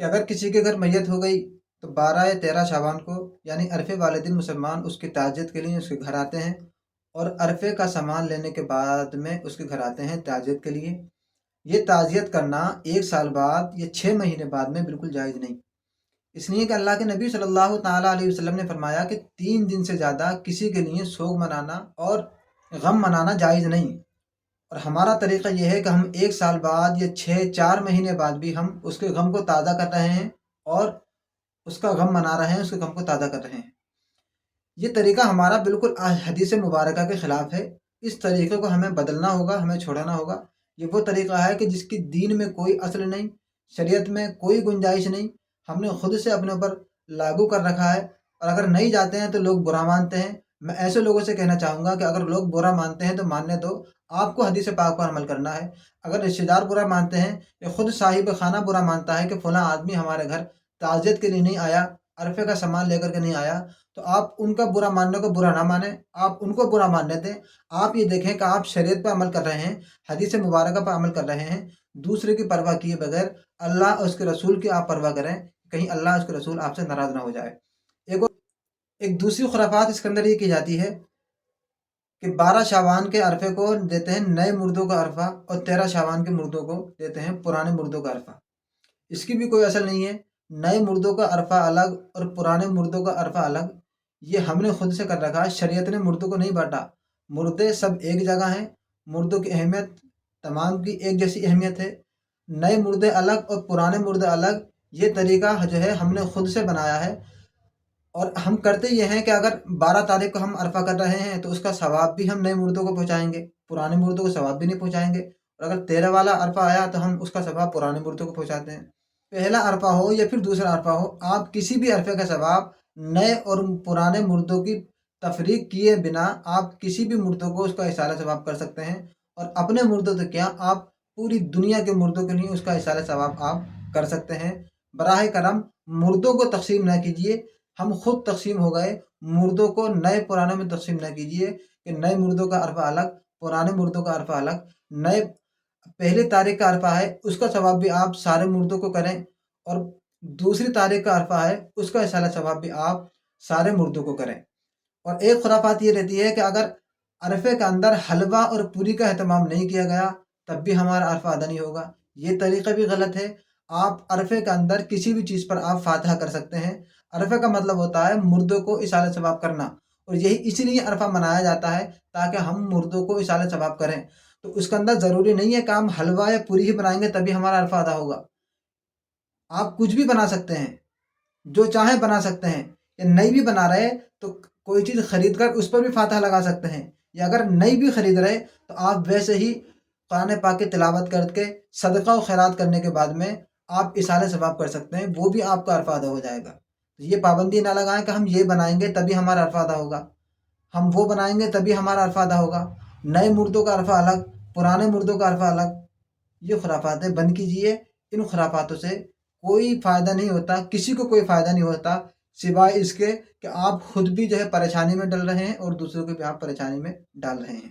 کہ اگر کسی کے گھر میت ہو گئی تو 12 یا 13 شعبان کو یعنی عرفے والے دن مسلمان اس کی تعزیت کے لیے اس کے گھر آتے ہیں، اور عرفے کا سامان لینے کے بعد میں اس کے گھر آتے ہیں تعزیت کے لیے۔ یہ تعزیت کرنا 1 سال بعد یا 6 مہینے بعد میں بالکل جائز نہیں، اس لیے کہ اللہ کے نبی صلی اللہ تعالیٰ علیہ وسلم نے فرمایا کہ 3 دن سے زیادہ کسی کے لیے سوگ منانا اور غم منانا جائز نہیں۔ اور ہمارا طریقہ یہ ہے کہ ہم 1 سال بعد یا 4 مہینے بعد بھی ہم اس کے غم کو تازہ کر رہے ہیں اور اس کا غم منا رہے ہیں، اس کے غم کو تازہ کر رہے ہیں۔ یہ طریقہ ہمارا بالکل حدیث مبارکہ کے خلاف ہے۔ اس طریقے کو ہمیں بدلنا ہوگا، ہمیں چھوڑنا ہوگا۔ یہ وہ طریقہ ہے کہ جس کی دین میں کوئی اصل نہیں، شریعت میں کوئی گنجائش نہیں، ہم نے خود سے اپنے اوپر لاگو کر رکھا ہے، اور اگر نہیں جاتے ہیں تو لوگ برا مانتے ہیں۔ میں ایسے لوگوں سے کہنا چاہوں گا کہ اگر لوگ برا مانتے ہیں تو ماننے دو، آپ کو حدیث پاک پر عمل کرنا ہے۔ اگر رشتہ دار برا مانتے ہیں یا خود صاحب خانہ برا مانتا ہے کہ فلاں آدمی ہمارے گھر تعزیت کے لیے نہیں آیا، عرفے کا سامان لے کر کے نہیں آیا، تو آپ ان کا برا ماننے کو برا نہ مانیں، آپ ان کو برا ماننے دیں۔ آپ یہ دیکھیں کہ آپ شریعت پر عمل کر رہے ہیں، حدیث مبارکہ پر عمل کر رہے ہیں، دوسرے کی پرواہ کیے بغیر اللہ اور اس کے رسول کی آپ پرواہ کریں، کہیں اللہ اور اس کے رسول آپ سے ناراض نہ ہو جائے۔ ایک دوسری خرافات اس کے اندر یہ کی جاتی ہے کہ 12 شعبان کے عرفے کو دیتے ہیں نئے مردوں کا عرفہ، اور 13 شعبان کے مردوں کو دیتے ہیں پرانے مردوں کا عرفہ۔ اس کی بھی کوئی اصل نہیں ہے۔ نئے مردوں کا عرفہ الگ اور پرانے مردوں کا عرفہ الگ، یہ ہم نے خود سے کر رکھا ہے۔ شریعت نے مردوں کو نہیں بانٹا، مردے سب ایک جگہ ہیں، مردوں کی اہمیت تمام کی ایک جیسی اہمیت ہے۔ نئے مردے الگ اور پرانے مردے الگ، یہ طریقہ جو ہے ہم نے خود سے بنایا ہے۔ اور ہم کرتے یہ ہیں کہ اگر 12 تاریخ کو ہم عرفہ کر رہے ہیں تو اس کا ثواب بھی ہم نئے مردوں کو پہنچائیں گے، پرانے مردوں کو ثواب بھی نہیں پہنچائیں گے۔ اور اگر 13 والا عرفہ آیا تو ہم اس کا ثواب پرانے مردوں کو پہنچاتے ہیں۔ پہلا عرفہ ہو یا پھر دوسرا عرفہ ہو، آپ کسی بھی عرفے کا ثواب نئے اور پرانے مردوں کی تفریق کیے بنا آپ کسی بھی مردوں کو اس کا اصالہ ثواب کر سکتے ہیں، اور اپنے مردوں تو کیا، آپ پوری دنیا کے مردوں کے لیے اس کا اصالہ ثواب آپ کر سکتے ہیں۔ براہ کرم مردوں کو تقسیم نہ کیجیے، ہم خود تقسیم ہو گئے۔ مردوں کو نئے پرانے میں تقسیم نہ کیجیے کہ نئے مردوں کا عرفہ الگ، پرانے مردوں کا عرفہ الگ۔ نئے پہلی تاریخ کا عرفہ ہے، اس کا ثواب بھی آپ سارے مردوں کو کریں، اور دوسری تاریخ کا عرفہ ہے، اس کا اصالہ ثواب بھی آپ سارے مردوں کو کریں۔ اور ایک خرافات یہ رہتی ہے کہ اگر عرفے کے اندر حلوہ اور پوری کا اہتمام نہیں کیا گیا تب بھی ہمارا عرفہ ادا نہیں ہوگا، یہ طریقہ بھی غلط ہے۔ آپ عرفے کے اندر کسی بھی چیز پر آپ فاتحہ کر سکتے ہیں۔ عرفے کا مطلب ہوتا ہے مردوں کو اصالہ ثواب کرنا، اور یہی اسی لیے عرفہ منایا جاتا ہے تاکہ ہم مردوں کو اصالہ ثواب کریں۔ تو اس کے اندر ضروری نہیں ہے کہ ہم حلوہ یا پوری ہی بنائیں گے تبھی ہمارا عرفہ ادا ہوگا۔ آپ کچھ بھی بنا سکتے ہیں، جو چاہیں بنا سکتے ہیں، یا نہیں بھی بنا رہے تو کوئی چیز خرید کر اس پر بھی فاتحہ لگا سکتے ہیں، یا اگر نہیں بھی خرید رہے تو آپ ویسے ہی قرآن پاک کی تلاوت کر کے صدقہ و خیرات کرنے کے بعد میں آپ اصالہ ثواب کر سکتے ہیں، وہ بھی آپ کا عرفہ ادا ہو جائے گا۔ یہ پابندی نہ لگائیں کہ ہم یہ بنائیں گے تبھی ہمارا عرفہ ادا ہوگا، ہم وہ بنائیں گے تبھی ہمارا عرفہ ادا ہوگا۔ نئے مردوں کا عرفہ الگ، پرانے مردوں کا عرفہ الگ، یہ خرافاتیں بند کیجیے۔ ان خرافاتوں سے کوئی فائدہ نہیں ہوتا، کسی کو کوئی فائدہ نہیں ہوتا، سوائے اس کے کہ آپ خود بھی جو ہے پریشانی میں ڈل رہے ہیں اور دوسروں کو بھی آپ پریشانی میں ڈال رہے ہیں۔